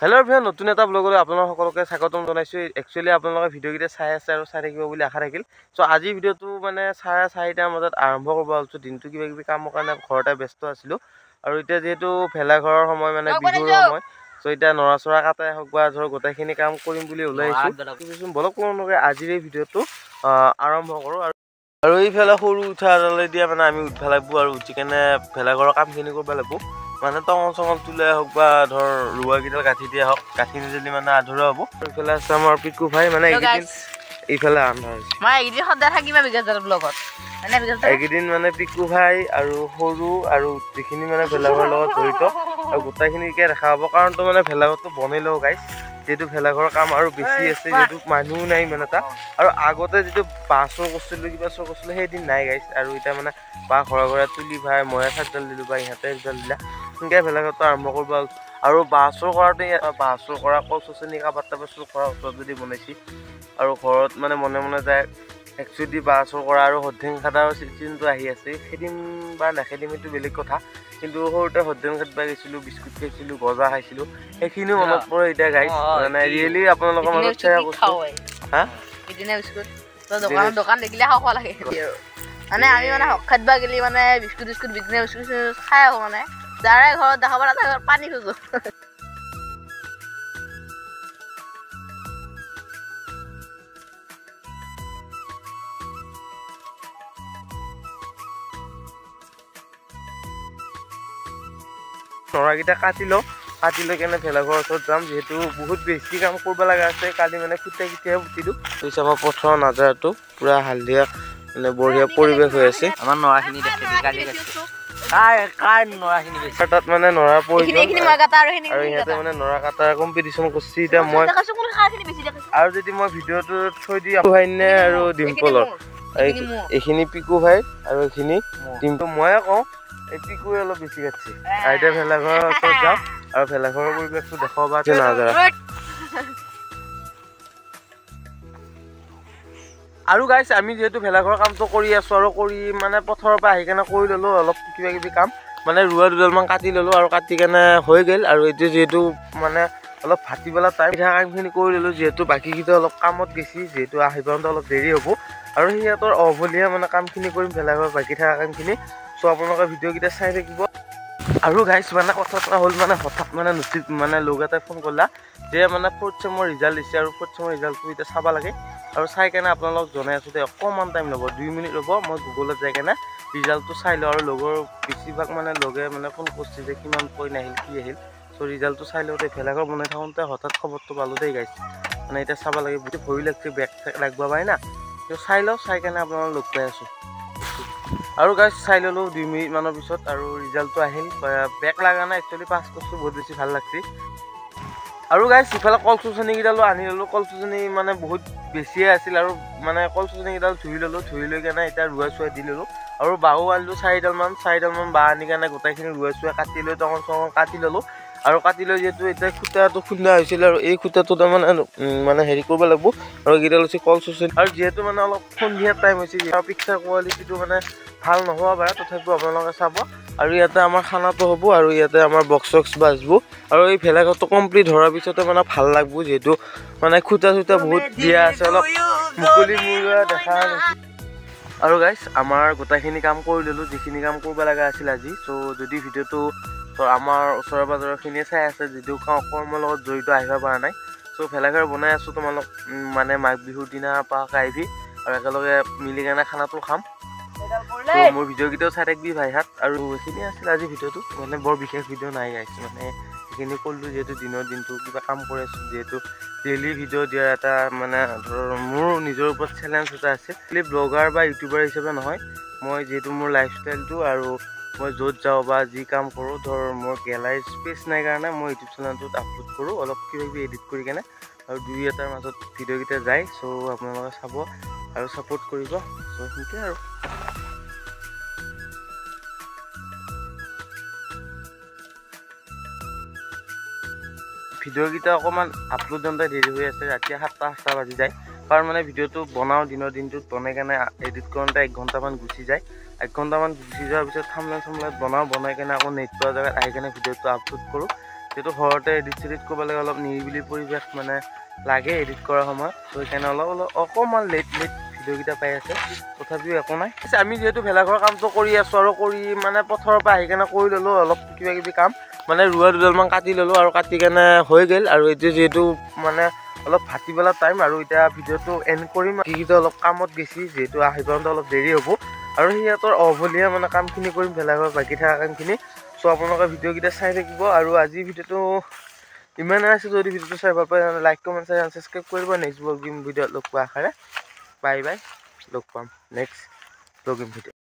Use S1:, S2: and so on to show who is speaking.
S1: Hello everyone नतुन एटा ब्लगলৈ আপোনালোক সকলোকে স্বাগতম জনাইছো। একচুয়ালি আপোনালোকে ভিডিওকিটা চাই আছে আৰু চাই থাকিব বুলি আশা ৰাখিল। সো আজি ভিডিওটো মানে 4:30টাৰ বজাত আৰম্ভ কৰিব ওলাইছো। দিনটো কিবা কিবি কামৰ কাৰণে ঘৰতে ব্যস্ত আছিলো আৰু এতিয়া যেহেতু ভেলাঘৰৰ সময় মানে বিহুৰ সময়, সো এতিয়া নৰাচৰা কাটাই হওক বা ধৰ গোটেইখিনি কাম কৰিম বুলি ওলাইছো। বলক আপোনালোকে আজিৰ এই ভিডিওটো আৰম্ভ কৰো। আৰু এইফালে সৰু উঠা এডালে দিয়া মানে আমি উঠবা লাগব আৰু উঠি কেনে ভেলাঘৰৰ কামখিনি কৰিব লাগব। মানে টঙল চঙল তুলাই হওক বা ধৰ ৰুৱা কেইডাল গাঁঠি দিয়া হওক, গাঁঠি নিদিলে মানে আধৰুৱা হ'ব। এইফালে আছে আমাৰ পিকু ভাই, মানে এইকেইদিন এইফালে আন্ধা হৈছে। এইকেইদিন মানে পিকু ভাই আৰু সৰু আৰু যিখিনি মানে ভেলাঘৰৰ লগত জড়িত আৰু গোটেইখিনিকে দেখা পাব। কাৰণ তো মানে ভেলাঘৰটো বনাই লওঁ গাইছ, যেহেতু ভেলাঘৰৰ কাম আৰু বেছি আছে, যেহেতু মানুহ নাই ইমান এটা। আৰু আগতে যিটো বাঁহ চোৰ কৰিছিলোঁ কিবা চোৰ কৰিছিলোঁ সেইদিন নাই গাইছ। আৰু এতিয়া মানে বাঁহ ঘৰে ঘৰে তুলি ভাই ময়ে চাকডাল দিলোঁ বা ইহঁতে একডাল দিলা, সেনেকৈ ভেলাঘৰটো আৰম্ভ কৰিব। আৰু বাঁহ চোৰ কৰাতে বাঁহ চোৰ কৰা কল চচনি কাবাৰ তাবাৰ চোৰ কৰা ওচৰত যদি বনাইছি আৰু ঘৰত মানে মনে মনে যায় একচুৱেলি বাঁহ চোৰ কৰা আৰু হদ্ধিং খাটাৰ চিজনটো আহি আছে। খেদিম বা নেখেদিম এইটো বেলেগ কথা, কিন্তু সৰুতে হদ্ধিং খাটবা গৈছিলোঁ, বিস্কুট খাইছিলোঁ, গজা খাইছিলোঁ, সেইখিনিও মনত পৰে এতিয়া গাইছ। মানে ৰিয়েলি আপোনালোকৰ মাজত শ্বেয়াৰ কৰিছোঁ। হা
S2: দোকান দেখিলে খাব লাগে মানে আমি মানে হক খাটবা গেলি মানে বিস্কুট বিস্কুট বিজনে বিস্কুট খাই আহো। মানে যাৰে ঘৰত দেখাব তাতে পানী খোজো।
S1: নৰাকেইটা কাটি লৈ কেনে ভেলাঘৰৰ ওচৰত যাম, যিহেতু বহুত বেছি কাম কৰিব লগা আছে। কালি মানে খুটিয়াই পুতিলোঁ। পিছে আমাৰ পথাৰৰ নাজাৰাটো পুৰা হালধীয়া মানে বঢ়িয়া পৰিৱেশ হৈ আছে।
S3: আমাৰ নৰাখিনি দেখে
S1: তাত মানে নৰা প্ৰয়োজন আৰু ইহঁতে মানে নৰা কাটাৰ কম্পিটিশ্যন কৰিছে। এতিয়া মই আৰু যদি মই ভিডিঅ'টো থৈ দিওঁ আৰু ডিম্পলৰ এইখিনি পিকু ভাই আৰু এইখিনি ডিম্পল, ময়ে কওঁ এই পিকুৱে অলপ বেছি কাটছে। এতিয়া ভেলাঘৰৰ ওচৰত যাওঁ আৰু ভেলাঘৰৰ পৰিৱেশটো দেখাব নাজাৰা। আৰু গাইছ আমি যিহেতু ভেলাঘৰৰ কামটো কৰি আছোঁ আৰু কৰি মানে পথাৰৰ পৰা আহি কেনে কৰি ল'লোঁ অলপ কিবা কিবি কাম, মানে ৰুৱা দুডালমান কাটি ল'লোঁ আৰু কাটি কেনে হৈ গ'ল। আৰু এতিয়া যিহেতু মানে অলপ ভাটিবেলা টাইম কামখিনি কৰি ল'লোঁ, যিহেতু বাকীকেইটা অলপ কামত গেছি, যিহেতু আহি পাওঁতে অলপ দেৰি হ'ব আৰু সিহঁতৰ অভলীয়া মানে কামখিনি কৰিম ভেলাঘৰ বাকী থকা কামখিনি। চ' আপোনালোকে ভিডিঅ'কেইটা চাই থাকিব। আৰু গাইছ মানে কথা এটা হ'ল, মানে হঠাৎ মানে লগ এটাই ফোন কৰিলা যে মানে 4th চেমৰ ৰিজাল্ট দিছে আৰু 4th চেমৰ ৰিজাল্টটো এতিয়া চাব লাগে। আৰু চাই কেনে আপোনালোক জনাই আছোঁ যে অকণমান টাইম ল'ব, 2 মিনিট ৰ'ব, মই গুগলত যাই কেনে ৰিজাল্টটো চাই লওঁ। আৰু লগৰ বেছিভাগ মানে লগে মানে ফোন কৰিছে যে কিমান পইণ্ট আহিল কি আহিল। চ' ৰিজাল্টটো চাই লওঁতে ভেলাঘৰ বনাই থাকোঁতে হঠাৎ খবৰটো পালোঁ দেই গাইছ। মানে এতিয়া চাব লাগে, বহুত ভৰি লাগছে, বেগ চেক লাগবা পাই না। ত' চাই লওঁ, চাই কেনে আপোনালোক লগ পাই আছোঁ। আৰু গাইছ চাই ল'লোঁ 2 মিনিটমানৰ পিছত আৰু ৰিজাল্টটো আহিল। বেগ লগা নাই, একচুৱেলি পাছ কৰিছোঁ, বহুত বেছি ভাল লাগছে। আৰু গাইছ ইফালে কল চুচনিকেইডালো আনি ল'লোঁ। কল চুচনি মানে বহুত বেছিয়ে আছিল আৰু মানে কল চুচনিকেইডাল ধুই ল'লোঁ, ধুই লৈ কেনে এতিয়া ৰুৱাই চুৱাই দি ল'লোঁ। আৰু বাহু আনিলোঁ 4ডালমান বাঁহ আনি কেনে গোটেইখিনি ৰুৱাই চুৱাই কাটি লৈ টঙল চঙল কাটি ল'লোঁ। আৰু কাটি লৈ যিহেতু এতিয়া খুটাটো খুন্দা হৈছিল আৰু এই খুটাটো তাৰমানে মানে হেৰি কৰিব লাগিব। আৰু এইকেইডাল হৈছে কল চুচনি। আৰু যিহেতু মানে অলপ সন্ধিয়া টাইম হৈছে, পিকচাৰ কোৱালিটিটো মানে ভাল নহ'ব পাৰে, তথাপিও আপোনালোকে চাব। আৰু ইয়াতে আমাৰ খানাটো হ'ব আৰু ইয়াতে আমাৰ বক্স চক্স বাজব। আৰু এই ভেলাঘৰটো কমপ্লিট হোৱাৰ পিছতে মানে ভাল লাগব, যিহেতু মানে খুটা চুটা বহুত দিয়া আছে, অলপ মুকলি মুকলি দেখা গৈছে। আৰু গাইছ আমাৰ গোটেইখিনি কাম কৰি ল'লোঁ, যিখিনি কাম কৰিব লগা আছিল আজি। চ' যদি ভিডিঅ'টো আমাৰ ওচৰে পাঁজৰখিনিয়ে চাই আছে, যদিও কৰ্মৰ লগত জড়িত আহিব পৰা নাই, চ' ভেলাঘৰ বনাই আছোঁ, তোমালোক মানে মাঘ বিহুৰ দিনা পাক আহিবি আৰু একেলগে মিলি কেনে খানাটো খাম। ত' মোৰ ভিডিঅ'কেইটাও চাই থাকিবি ভাইহাত। আৰু এইখিনিয়ে আছিল আজি ভিডিঅ'টো, মানে বৰ বিশেষ ভিডিঅ' নাই গাইছ। মানে সেইখিনি কৰিলোঁ, যিহেতু দিনটো কিবা কাম কৰি আছোঁ, যিহেতু ডেইলি ভিডিঅ' দিয়াৰ এটা মানে ধৰ মোৰ নিজৰ ওপৰত চেলেঞ্জ এটা আছে। খালি ব্লগাৰ বা ইউটিউবাৰ হিচাপে নহয়, মই যিহেতু মোৰ লাইফষ্টাইলটো আৰু মই য'ত যাওঁ বা যি কাম কৰোঁ, ধৰ মোৰ গেলাৰী স্পেচ নাই কাৰণে মই ইউটিউব চেনেলটোত আপলোড কৰোঁ, অলপ কিবা কিবি এডিট কৰি কেনে। আৰু 2-এটাৰ মাজত ভিডিঅ'কেইটা যায়। চ' আপোনালোকে চাব আৰু ছাপোৰ্ট কৰিব। চ' সেনেকৈ আৰু ভিডিঅ'কেইটা অকণমান আপলোড দিওঁতে দেৰি হৈ আছে, ৰাতি 7টা বাজি যায়। কাৰণ মানে ভিডিঅ'টো বনাওঁ দিনটোত বনাই কেনে এডিট কৰোঁতে 1 ঘণ্টামান গুচি যায়। 1 ঘণ্টামান গুচি যোৱাৰ পিছত থাম্বনেইল বনাই কেনে আকৌ নেট পোৱা জেগাত আহি কেনে ভিডিঅ'টো আপলোড কৰোঁ। যিহেতু ঘৰতে এডিট চেডিট কৰিব লাগে, অলপ নিৰিবিলি পৰিৱেশ মানে লাগে এডিট কৰাৰ সময়ত, ত' সেইকাৰণে অকণমান লেট ভিডিঅ'কেইটা পাই আছে, তথাপিও একো নাই। আমি যিহেতু ভেলাঘৰৰ কামটো কৰি আছোঁ আৰু কৰি মানে পথাৰৰ পৰা আহি কেনে কৰি ল'লোঁ অলপ কিবাকিবি কাম, মানে ৰোৱা দুডালমান কাটি ল'লোঁ আৰু কাটি কেনে হৈ গ'ল। আৰু এতিয়া যিহেতু মানে অলপ ভাটিবেলা টাইম আৰু এতিয়া ভিডিঅ'টো এণ্ড কৰিম। এইকেইটা অলপ কামত গেছি, যিহেতু আহি পাওঁতে অলপ দেৰি হ'ব আৰু সিহঁতৰ অভলীয়া মানে কামখিনি কৰিম, ভেলাঘৰ বাকী থকা কামখিনি। চ' আপোনালোকে ভিডিঅ'কেইটা চাই থাকিব। আৰু আজিৰ ভিডিঅ'টো ইমানে আছে, যদি ভিডিঅ'টো চাই ভাল পায় লাইক কমেণ্ট ছাবস্ক্ৰাইব কৰিব। নেক্সট ব্লগিং ভিডিঅ'ত লগ পোৱা আশাৰে বাই বাই, লগ পাম নেক্সট ব্লগিং ভিডিঅ'।